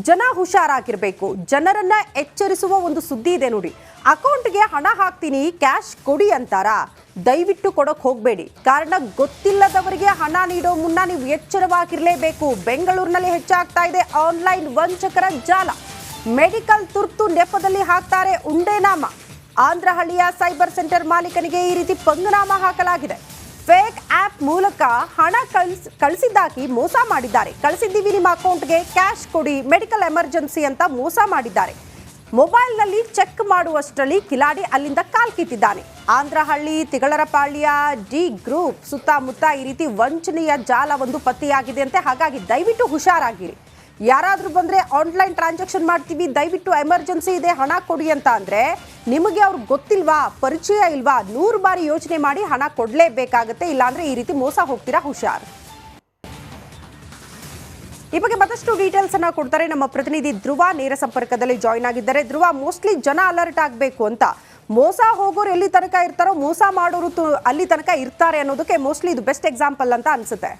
ಜನ ಹುಷಾರಾಗಿರಬೇಕು. ಜನರನ್ನ ಎಚ್ಚರಿಸುವ ಒಂದು ಸುದ್ದಿ ಇದೆ ನೋಡಿ. ಅಕೌಂಟ್ಗೆ ಹಣ ಹಾಕ್ತೀನಿ, ಕ್ಯಾಶ್ ಕೊಡಿ ಅಂತಾರ. ದಯವಿಟ್ಟು ಕೊಡೋಕೆ ಹೋಗಬೇಡಿ. ಕಾರಣ ಗೊತ್ತಿಲ್ಲದವರಿಗೆ ಹಣ ನೀಡೋ ಮುನ್ನ ನೀವು ಎಚ್ಚರವಾಗಿರಲೇಬೇಕು. ಬೆಂಗಳೂರಿನಲ್ಲಿ ಹೆಚ್ಚಾಗ್ತಾ ಇದೆ ಆನ್ಲೈನ್ ವಂಚಕರ ಜಾಲ. ಮೆಡಿಕಲ್ ತುರ್ತು ನೆಪದಲ್ಲಿ ಹಾಕ್ತಾರೆ ಉಂಡೆನಾಮ. ಆಂಧ್ರಹಳ್ಳಿಯ ಸೈಬರ್ ಸೆಂಟರ್ ಮಾಲೀಕನಿಗೆ ಈ ರೀತಿ ಪಂಗನಾಮ ಹಾಕಲಾಗಿದೆ. ಫೇಕ್ ಆಪ್ ಮೂಲಕ ಹಣ ಕಳಿಸಿದ್ದಾಗಿ ಮೋಸ ಮಾಡಿದ್ದಾರೆ. ಕಳಿಸಿದ್ದೀವಿ ನಿಮ್ಮ ಅಕೌಂಟ್ಗೆ, ಕ್ಯಾಶ್ ಕೊಡಿ, ಮೆಡಿಕಲ್ ಎಮರ್ಜೆನ್ಸಿ ಅಂತ ಮೋಸ ಮಾಡಿದ್ದಾರೆ. ಮೊಬೈಲ್ನಲ್ಲಿ ಚೆಕ್ ಮಾಡುವಷ್ಟರಲ್ಲಿ ಕಿಲಾಡಿ ಅಲ್ಲಿಂದ ಕಾಲ್ಕಿತ್ತಿದ್ದಾನೆ. ಆಂಧ್ರಹಳ್ಳಿ, ತಿಗಳರಪಾಳ್ಯ, ಡಿ ಗ್ರೂಪ್ ಸುತ್ತಮುತ್ತ ಈ ರೀತಿ ವಂಚನೆಯ ಜಾಲ ಒಂದು ಪತ್ತೆಯಾಗಿದೆ ಅಂತೆ. ಹಾಗಾಗಿ ದಯವಿಟ್ಟು ಹುಷಾರಾಗಿರಿ. ಯಾರಾದರೂ ಬಂದರೆ ಆನ್ಲೈನ್ ಟ್ರಾನ್ಸಾಕ್ಷನ್ ಮಾಡ್ತೀವಿ, ದಯವಿಟ್ಟು ಎಮರ್ಜೆನ್ಸಿ ಇದೆ ಹಣ ಕೊಡಿ ಅಂತ ಅಂದರೆ ನಿಮಗೆ ಅವ್ರಿಗೆ ಗೊತ್ತಿಲ್ವಾ, ಪರಿಚಯ ಇಲ್ವಾ, 100 ಬಾರಿ ಯೋಚನೆ ಮಾಡಿ ಹಣ ಕೊಡಲೇಬೇಕಾಗತ್ತೆ. ಇಲ್ಲಾಂದರೆ ಈ ರೀತಿ ಮೋಸ ಹೋಗ್ತೀರಾ, ಹುಷಾರ್. ಈ ಬಗ್ಗೆ ಮತ್ತಷ್ಟು ಡೀಟೇಲ್ಸ್ ಅನ್ನ ಕೊಡ್ತಾರೆ ನಮ್ಮ ಪ್ರತಿನಿಧಿ ಧ್ರುವ. ನೇರ ಸಂಪರ್ಕದಲ್ಲಿ ಜಾಯ್ನ್ ಆಗಿದ್ದಾರೆ. ಧ್ರುವ, ಮೋಸ್ಟ್ಲಿ ಜನ ಅಲರ್ಟ್ ಆಗಬೇಕು ಅಂತ. ಮೋಸ ಹೋಗೋರು ಎಲ್ಲಿ ತನಕ ಇರ್ತಾರೋ, ಮೋಸ ಮಾಡೋರು ಅಲ್ಲಿ ತನಕ ಇರ್ತಾರೆ ಅನ್ನೋದಕ್ಕೆ ಮೋಸ್ಟ್ಲಿ ಇದು ಬೆಸ್ಟ್ ಎಕ್ಸಾಂಪಲ್ ಅಂತ ಅನ್ಸುತ್ತೆ.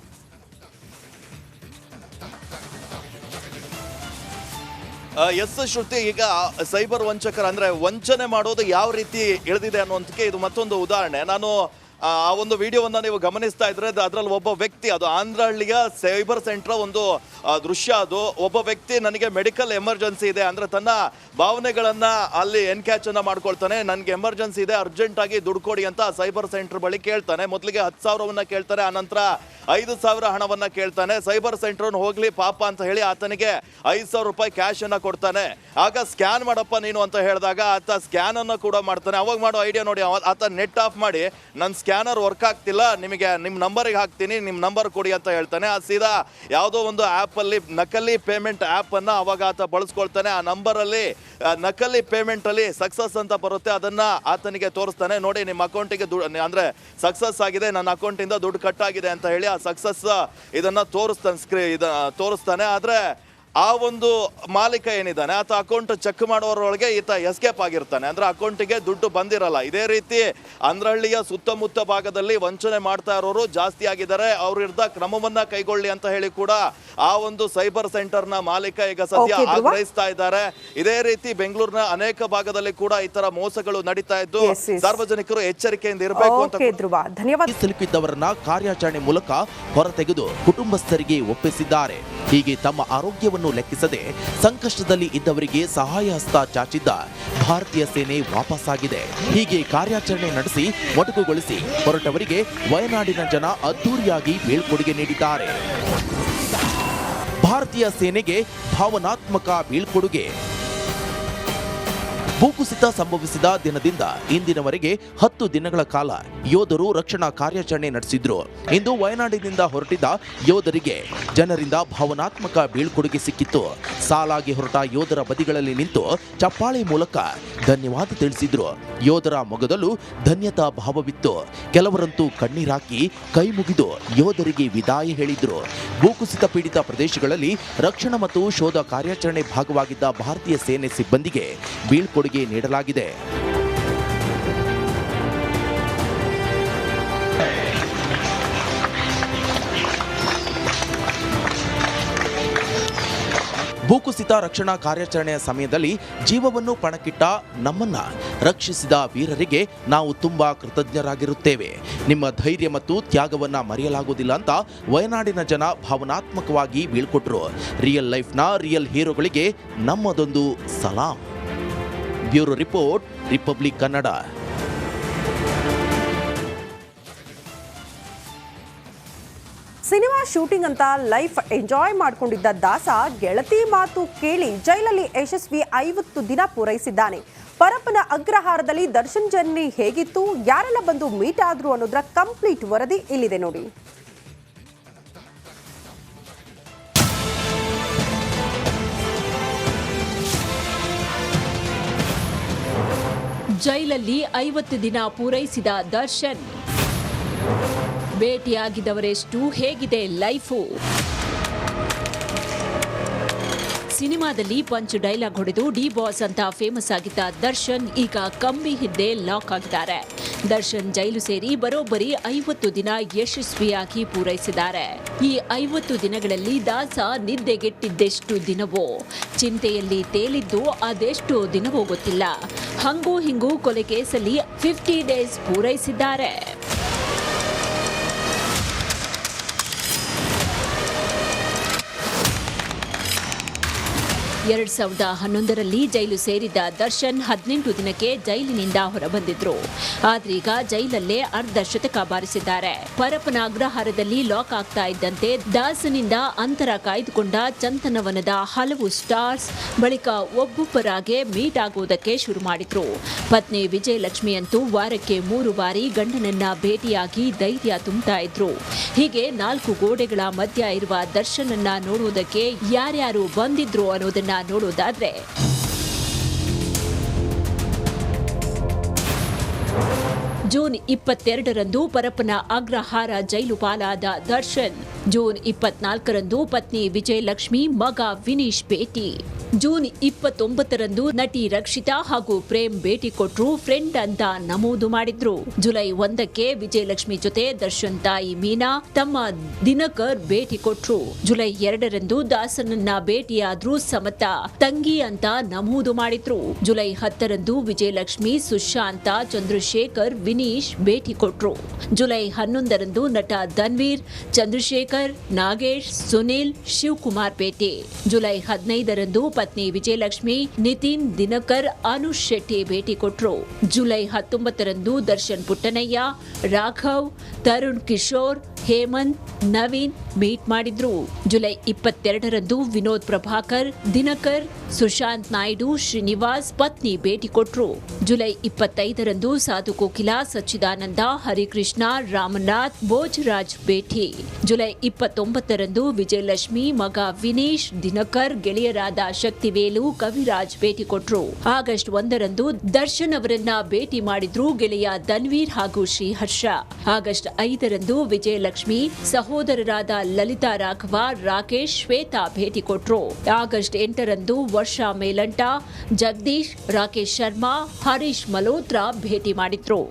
ಎಸ್ ಶ್ರುತಿ, ಈಗ ಸೈಬರ್ ವಂಚಕರ ಅಂದ್ರೆ ವಂಚನೆ ಮಾಡೋದು ಯಾವ ರೀತಿ ಇಳಿದಿದೆ ಅನ್ನೋದಕ್ಕೆ ಇದು ಮತ್ತೊಂದು ಉದಾಹರಣೆ. ನಾನು ಆ ಒಂದು ವಿಡಿಯೋವನ್ನು ನೀವು ಗಮನಿಸ್ತಾ ಇದ್ರೆ ಅದರಲ್ಲಿ ಒಬ್ಬ ವ್ಯಕ್ತಿ, ಅದು ಆಂಧ್ರಹಳ್ಳಿಯ ಸೈಬರ್ ಸೆಂಟರ್ ಒಂದು ದೃಶ್ಯ. ಅದು ಒಬ್ಬ ವ್ಯಕ್ತಿ ನನಗೆ ಮೆಡಿಕಲ್ ಎಮರ್ಜೆನ್ಸಿ ಇದೆ ಅಂದ್ರೆ ತನ್ನ ಭಾವನೆಗಳನ್ನ ಅಲ್ಲಿ ಎನ್ಕ್ಯಾಚ್ ಅನ್ನ ಮಾಡ್ಕೊಳ್ತಾನೆ. ನನಗೆ ಎಮರ್ಜೆನ್ಸಿ ಇದೆ, ಅರ್ಜೆಂಟ್ ಆಗಿ ದುಡ್ಡು ಕೊಡಿ ಅಂತ ಸೈಬರ್ ಸೆಂಟರ್ ಬಳಿ ಕೇಳ್ತಾನೆ. ಮೊದಲಿಗೆ 10,000 ಕೇಳ್ತಾರೆ, ಆನಂತರ 5,000 ಹಣವನ್ನ ಕೇಳ್ತಾನೆ. ಸೈಬರ್ ಸೆಂಟರ್ ಹೋಗ್ಲಿ ಪಾಪ ಅಂತ ಹೇಳಿ ಆತನಿಗೆ 5,000 ರೂಪಾಯಿ ಕ್ಯಾಶ್ ಅನ್ನ ಕೊಡ್ತಾನೆ. ಆಗ ಸ್ಕ್ಯಾನ್ ಮಾಡಪ್ಪ ನೀನು ಅಂತ ಹೇಳಿದಾಗ ಆತ ಸ್ಕ್ಯಾನ್ ಅನ್ನ ಕೂಡ ಮಾಡ್ತಾನೆ. ಅವಾಗ ಮಾಡೋ ಐಡಿಯಾ ನೋಡಿ, ಆತ ನೆಟ್ ಆಫ್ ಮಾಡಿ ನನ್ನ ಸ್ಕ್ಯಾನರ್ ವರ್ಕ್ ಆಗ್ತಿಲ್ಲ, ನಿಮಗೆ ನಿಮ್ಮ ನಂಬರಿಗೆ ಹಾಕ್ತೀನಿ, ನಿಮ್ಮ ನಂಬರ್ ಕೊಡಿ ಅಂತ ಹೇಳ್ತಾನೆ. ಆ ಸೀದಾ ಯಾವುದೋ ಒಂದು ಆ್ಯಪಲ್ಲಿ ನಕಲಿ ಪೇಮೆಂಟ್ ಆ್ಯಪನ್ನು ಅವಾಗ ಆತ ಬಳಸ್ಕೊಳ್ತಾನೆ. ಆ ನಂಬರಲ್ಲಿ ನಕಲಿ ಪೇಮೆಂಟಲ್ಲಿ ಸಕ್ಸಸ್ ಅಂತ ಬರುತ್ತೆ, ಅದನ್ನು ಆತನಿಗೆ ತೋರಿಸ್ತಾನೆ. ನೋಡಿ ನಿಮ್ಮ ಅಕೌಂಟಿಗೆ ದುಡ್ಡು ಅಂದರೆ ಸಕ್ಸಸ್ ಆಗಿದೆ, ನನ್ನ ಅಕೌಂಟಿಂದ ದುಡ್ಡು ಕಟ್ ಆಗಿದೆ ಅಂತ ಹೇಳಿ ಆ ಸಕ್ಸಸ್ ಇದನ್ನು ತೋರಿಸ್ತಾನೆ. ಆದರೆ ಆ ಒಂದು ಮಾಲೀಕ ಏನಿದ್ದಾನೆ ಆತ ಅಕೌಂಟ್ ಚೆಕ್ ಮಾಡೋರೊಳಗೆ ಈತ ಎಸ್ಕೇಪ್ ಆಗಿರ್ತಾನೆ, ಅಂದ್ರೆ ಅಕೌಂಟಿಗೆ ದುಡ್ಡು ಬಂದಿರಲ್ಲ. ಇದೇ ರೀತಿ ಆಂಧ್ರಹಳ್ಳಿಯ ಸುತ್ತಮುತ್ತ ಭಾಗದಲ್ಲಿ ವಂಚನೆ ಮಾಡ್ತಾ ಇರೋರು ಜಾಸ್ತಿ ಆಗಿದ್ದಾರೆ. ಅವ್ರ ವಿರುದ್ಧ ಕ್ರಮವನ್ನ ಕೈಗೊಳ್ಳಿ ಅಂತ ಹೇಳಿ ಕೂಡ ಆ ಒಂದು ಸೈಬರ್ ಸೆಂಟರ್ ನ ಮಾಲೀಕ ಈಗ ಸದ್ಯ ಆಗ್ರಹಿಸ್ತಾ ಇದ್ದಾರೆ. ಇದೇ ರೀತಿ ಬೆಂಗಳೂರಿನ ಅನೇಕ ಭಾಗದಲ್ಲಿ ಕೂಡ ಈ ತರ ಮೋಸಗಳು ನಡೀತಾ ಇದ್ದು ಸಾರ್ವಜನಿಕರು ಎಚ್ಚರಿಕೆಯಿಂದ ಇರಬೇಕು ಅಂತ. ಧನ್ಯವಾದ. ಸಿಲುಕಿದ್ದವರನ್ನ ಕಾರ್ಯಾಚರಣೆ ಮೂಲಕ ಹೊರತೆಗೆದು ಕುಟುಂಬಸ್ಥರಿಗೆ ಒಪ್ಪಿಸಿದ್ದಾರೆ. ಹೀಗೆ ತಮ್ಮ ಆರೋಗ್ಯವನ್ನು ಲೆಕ್ಕಿಸದೆ ಸಂಕಷ್ಟದಲ್ಲಿ ಇದ್ದವರಿಗೆ ಸಹಾಯ ಹಸ್ತ ಚಾಚಿದ್ದ ಭಾರತೀಯ ಸೇನೆ ವಾಪಸ್ಸಾಗಿದೆ. ಹೀಗೆ ಕಾರ್ಯಾಚರಣೆ ನಡೆಸಿ ಮೊಟಕುಗೊಳಿಸಿ ಹೊರಟವರಿಗೆ ವಯನಾಡಿನ ಜನ ಅದ್ದೂರಿಯಾಗಿ ಬೀಳ್ಕೊಡುಗೆ ನೀಡಿದ್ದಾರೆ. ಭಾರತೀಯ ಸೇನೆಗೆ ಭಾವನಾತ್ಮಕ ಬೀಳ್ಕೊಡುಗೆ. ಭೂಕುಸಿತ ಸಂಭವಿಸಿದ ದಿನದಿಂದ ಇಂದಿನವರೆಗೆ 10 ದಿನಗಳ ಕಾಲ ಯೋಧರು ರಕ್ಷಣಾ ಕಾರ್ಯಾಚರಣೆ ನಡೆಸಿದ್ರು. ಇಂದು ವಯನಾಡಿನಿಂದ ಹೊರಟಿದ್ದ ಯೋಧರಿಗೆ ಜನರಿಂದ ಭಾವನಾತ್ಮಕ ಬೀಳ್ಕೊಡುಗೆ ಸಿಕ್ಕಿತ್ತು. ಸಾಲಾಗಿ ಹೊರಟ ಯೋಧರ ಬದಿಗಳಲ್ಲಿ ನಿಂತು ಚಪ್ಪಾಳೆ ಮೂಲಕ ಧನ್ಯವಾದ ತಿಳಿಸಿದ್ರು. ಯೋಧರ ಮೊಗದಲ್ಲೂ ಧನ್ಯತಾ ಭಾವವಿತ್ತು. ಕೆಲವರಂತೂ ಕಣ್ಣೀರಾಕಿ ಕೈ ಮುಗಿದು ಯೋಧರಿಗೆ ವಿದಾಯ ಹೇಳಿದ್ರು. ಭೂಕುಸಿತ ಪೀಡಿತ ಪ್ರದೇಶಗಳಲ್ಲಿ ರಕ್ಷಣಾ ಮತ್ತು ಶೋಧ ಕಾರ್ಯಾಚರಣೆ ಭಾಗವಾಗಿದ್ದ ಭಾರತೀಯ ಸೇನೆ ಸಿಬ್ಬಂದಿಗೆ ಬೀಳ್ಕೊಡುಗೆ ನೀಡಲಾಗಿದೆ. ಭೂಕುಸಿತ ರಕ್ಷಣಾ ಕಾರ್ಯಾಚರಣೆಯ ಸಮಯದಲ್ಲಿ ಜೀವವನ್ನು ಪಣಕ್ಕಿಟ್ಟ ನಮ್ಮನ್ನ ರಕ್ಷಿಸಿದ ವೀರರಿಗೆ ನಾವು ತುಂಬಾ ಕೃತಜ್ಞರಾಗಿರುತ್ತೇವೆ. ನಿಮ್ಮ ಧೈರ್ಯ ಮತ್ತು ತ್ಯಾಗವನ್ನ ಮರೆಯಲಾಗುವುದಿಲ್ಲ ಅಂತ ವಯನಾಡಿನ ಜನ ಭಾವನಾತ್ಮಕವಾಗಿ ಬೀಳ್ಕೊಟ್ರು. ರಿಯಲ್ ಲೈಫ್ನ ರಿಯಲ್ ಹೀರೋಗಳಿಗೆ ನಮ್ಮದೊಂದು ಸಲಾಂ. Bureau report, republic Kannada. Cinema shooting ಅಂತ ಲೈಫ್ ಎಂಜಾಯ್ ಮಾಡ್ಕೊಂಡಿದ್ದ ದಾಸ ಗೆಳತಿ ಮಾತು ಕೇಳಿ ಜೈಲಲ್ಲಿ ಯಶಸ್ವಿ 50 ದಿನ ಪೂರೈಸಿದ್ದಾನೆ. ಪರಪ್ಪನ ಅಗ್ರಹಾರದಲ್ಲಿ ದರ್ಶನ್ ಜರ್ನಿ ಹೇಗಿತ್ತು, ಯಾರೆಲ್ಲ ಬಂದು ಮೀಟ್ ಆದ್ರು ಅನ್ನೋದರ ಕಂಪ್ಲೀಟ್ ವರದಿ ಇಲ್ಲಿದೆ ನೋಡಿ. ಜೈಲಲ್ಲಿ 50 ದಿನ ಪೂರೈಸಿದ ದರ್ಶನ್. ಭೇಟಿಯಾಗಿದ್ದವರೆಷ್ಟು, ಹೇಗಿದೆ ಲೈಫು? ಸಿನಿಮಾದಲ್ಲಿ ಪಂಚ್ ಡೈಲಾಗ್ ಹೊಡೆದು ಡಿ ಬಾಸ್ ಅಂತ ಫೇಮಸ್ ಆಗಿದ್ದ ದರ್ಶನ್ ಈಗ ಕಂಬಿ ಹಿಂದೆ ಲಾಕ್ ಆಗಿದ್ದಾರೆ. ದರ್ಶನ್ ಜೈಲು ಸೇರಿ ಬರೋಬ್ಬರಿ 50 ದಿನ ಯಶಸ್ವಿಯಾಗಿ ಪೂರೈಸಿದ್ದಾರೆ. ಈ 50 ದಿನಗಳಲ್ಲಿ ದಾಸ ನಿದ್ದೆಗೆಟ್ಟಿದ್ದೆಷ್ಟು ದಿನವೋ, ಚಿಂತೆಯಲ್ಲಿ ತೇಲಿದ್ದು ಅದೆಷ್ಟು ದಿನವೋ ಗೊತ್ತಿಲ್ಲ. ಹಂಗೂ ಹಿಂಗೂ ಕೊಲೆ ಕೇಸಲ್ಲಿ 50 ಡೇಸ್ ಪೂರೈಸಿದ್ದಾರೆ. 2011ರಲ್ಲಿ ಜೈಲು ಸೇರಿದ್ದ ದರ್ಶನ್ 18 ದಿನಕ್ಕೆ ಜೈಲಿನಿಂದ ಹೊರಬಂದಿದ್ರು. ಆದ್ರೀಗ ಜೈಲಲ್ಲೇ ಅರ್ಧ ಶತಕ ಬಾರಿಸಿದ್ದಾರೆ. ಪರಪ್ಪನ ಅಗ್ರಹಾರದಲ್ಲಿ ಲಾಕ್ ಆಗ್ತಾ ಇದ್ದಂತೆ ದಾಸನಿಂದ ಅಂತರ ಕಾಯ್ದುಕೊಂಡ ಚಂತನವನದ ಹಲವು ಸ್ಟಾರ್ಸ್ ಬಳಿಕ ಒಬ್ಬೊಬ್ಬರಾಗೆ ಮೀಟ್ ಆಗುವುದಕ್ಕೆ ಶುರು ಮಾಡಿದ್ರು. ಪತ್ನಿ ವಿಜಯಲಕ್ಷ್ಮಿ ಅಂತೂ ವಾರಕ್ಕೆ 3 ಬಾರಿ ಗಂಡನನ್ನ ಭೇಟಿಯಾಗಿ ಧೈರ್ಯ ತುಂಬುತ್ತಾ ಇದ್ರು. ಹೀಗೆ 4 ಗೋಡೆಗಳ ಮಧ್ಯ ಇರುವ ದರ್ಶನನ್ನ ನೋಡುವುದಕ್ಕೆ ಯಾರ್ಯಾರು ಬಂದಿದ್ರು ಅನ್ನೋದನ್ನ ನೋಡೋದಾದ್ರೆ ಜೂನ್ 22ರಂದು ಪರಪ್ಪನ ಅಗ್ರಹಾರ ಜೈಲು ಪಾಲಾದ ದರ್ಶನ್. ಜೂನ್ 24ರಂದು ಪತ್ನಿ ವಿಜಯಲಕ್ಷ್ಮಿ, ಮಗ ವಿನೀಶ್ ಭೇಟಿ. ಜೂನ್ 29ರಂದು ನಟಿ ರಕ್ಷಿತಾ ಹಾಗೂ ಪ್ರೇಮ್ ಭೇಟಿ ಕೊಟ್ರು, ಫ್ರೆಂಡ್ ಅಂತ ನಮೂದು ಮಾಡಿದ್ರು. ಜುಲೈ 1ಕ್ಕೆ ವಿಜಯಲಕ್ಷ್ಮಿ ಜೊತೆ ದರ್ಶನ್ ತಾಯಿ ಮೀನಾ, ತಮ್ಮ ದಿನಕರ್ ಭೇಟಿ ಕೊಟ್ರು. ಜುಲೈ 2ರಂದು ದಾಸನನ್ನ ಭೇಟಿಯಾದ್ರೂ ಸಮತ ತಂಗಿ ಅಂತ ನಮೂದು ಮಾಡಿದ್ರು. ಜುಲೈ 10ರಂದು ವಿಜಯಲಕ್ಷ್ಮಿ, ಸುಶಾಂತ, ಚಂದ್ರಶೇಖರ್, ವಿನೀಶ್ ಭೇಟಿ ಕೊಟ್ರು. ಜುಲೈ 11ರಂದು ನಟ ಧನ್ವೀರ್, ಚಂದ್ರಶೇಖರ್, ನಾಗೇಶ್, ಸುನಿಲ್, ಶಿವಕುಮಾರ್ ಭೇಟಿ. ಜುಲೈ 15ರಂದು ಪತ್ನಿ ವಿಜಯಲಕ್ಷ್ಮಿ, ನಿತಿನ್, ದಿನಕರ್, ಅನುಷ್ ಶೆಟ್ಟಿ ಭೇಟಿ ಕೊಟ್ರು. ಜುಲೈ 19ರಂದು ದರ್ಶನ್ ಪುಟ್ಟನಯ್ಯ, ರಾಘವ್, ತರುಣ್ ಕಿಶೋರ್, ಹೇಮಂತ್, ನವೀನ್ ಮೀಟ್ ಮಾಡಿದ್ರು. ಜುಲೈ 22ರಂದು ವಿನೋದ್ ಪ್ರಭಾಕರ್, ದಿನಕರ್, ಸುಶಾಂತ್ ನಾಯ್ಡು, ಶ್ರೀನಿವಾಸ್ ಪತ್ನಿ ಭೇಟಿ ಕೊಟ್ರು. ಜುಲೈ 25ರಂದು ಸಾಧು ಕೋಕಿಲ, ಸಚ್ಚಿದಾನಂದ, ಹರಿಕೃಷ್ಣ, ರಾಮನಾಥ್, ಭೋಜರಾಜ್ ಭೇಟಿ. ಜುಲೈ 29ರಂದು ವಿಜಯಲಕ್ಷ್ಮಿ, ಮಗ ವಿನೀಶ್, ದಿನಕರ್, ಗೆಳೆಯರಾದ ಶಕ್ತಿವೇಲು, ಕವಿರಾಜ್ ಭೇಟಿ ಕೊಟ್ರು. ಆಗಸ್ಟ್ 1ರಂದು ದರ್ಶನ್ ಅವರನ್ನ ಭೇಟಿ ಮಾಡಿದ್ರು ಗೆಳೆಯ ಧನ್ವೀರ್ ಹಾಗೂ ಶ್ರೀಹರ್ಷ. ಆಗಸ್ಟ್ 5ರಂದು ವಿಜಯಲಕ್ಷ್ಮಿ ಸಹೋದರರಾದ ಲಲಿತಾ ರಾಘವ, ರಾಕೇಶ್, ಶ್ವೇತಾ ಭೇಟಿ ಕೊಟ್ರು. ಆಗಸ್ಟ್ 8ರಂದು ವರ್ಷಾ ಮೇಲಂಟ, ಜಗದೀಶ್, ರಾಕೇಶ್ ಶರ್ಮಾ, ಹರೀಶ್ ಮಲ್ಹೋತ್ರಾ ಭೇಟಿ ಮಾಡಿದ್ರು.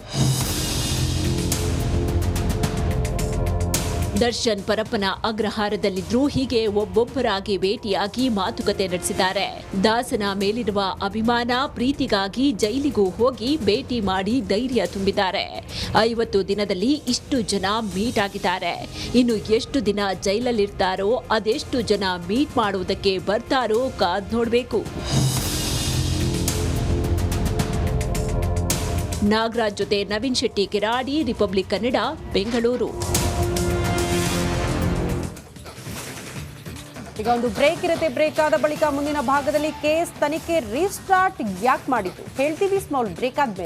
ದರ್ಶನ್ ಪರಪ್ಪನ ಅಗ್ರಹಾರದಲ್ಲಿದ್ರು. ಹೀಗೆ ಒಬ್ಬೊಬ್ಬರಾಗಿ ಭೇಟಿಯಾಗಿ ಮಾತುಕತೆ ನಡೆಸಿದ್ದಾರೆ. ದಾಸನ ಮೇಲಿರುವ ಅಭಿಮಾನ, ಪ್ರೀತಿಗಾಗಿ ಜೈಲಿಗೂ ಹೋಗಿ ಭೇಟಿ ಮಾಡಿ ಧೈರ್ಯ ತುಂಬಿದ್ದಾರೆ. 50 ದಿನದಲ್ಲಿ ಇಷ್ಟು ಜನ ಮೀಟ್ ಆಗಿದ್ದಾರೆ. ಇನ್ನು ಎಷ್ಟು ದಿನ ಜೈಲಲ್ಲಿರ್ತಾರೋ, ಅದೆಷ್ಟು ಜನ ಮೀಟ್ ಮಾಡುವುದಕ್ಕೆ ಬರ್ತಾರೋ ಕಾದ್ ನೋಡ್ಬೇಕು. ನಾಗರಾಜ್ ಜೊತೆ ನವೀನ್ ಶೆಟ್ಟಿ, ಕಿರಾಡಿ, ರಿಪಬ್ಲಿಕ್ ಕನ್ನಡ, ಬೆಂಗಳೂರು. ಈಗ ಒಂದು ಬ್ರೇಕ್ ಇರುತ್ತೆ. ಬ್ರೇಕ್ ಆದ ಬಳಿಕ ಮುಂದಿನ ಭಾಗದಲ್ಲಿ ಕೇಸ್ ತನಿಖೆ ರೀಸ್ಟಾರ್ಟ್ ಯಾಕೆ ಮಾಡಿತು ಹೇಳ್ತೀವಿ. ಸ್ಮಾಲ್ ಬ್ರೇಕ್ ಆದ್ಮೇಲೆ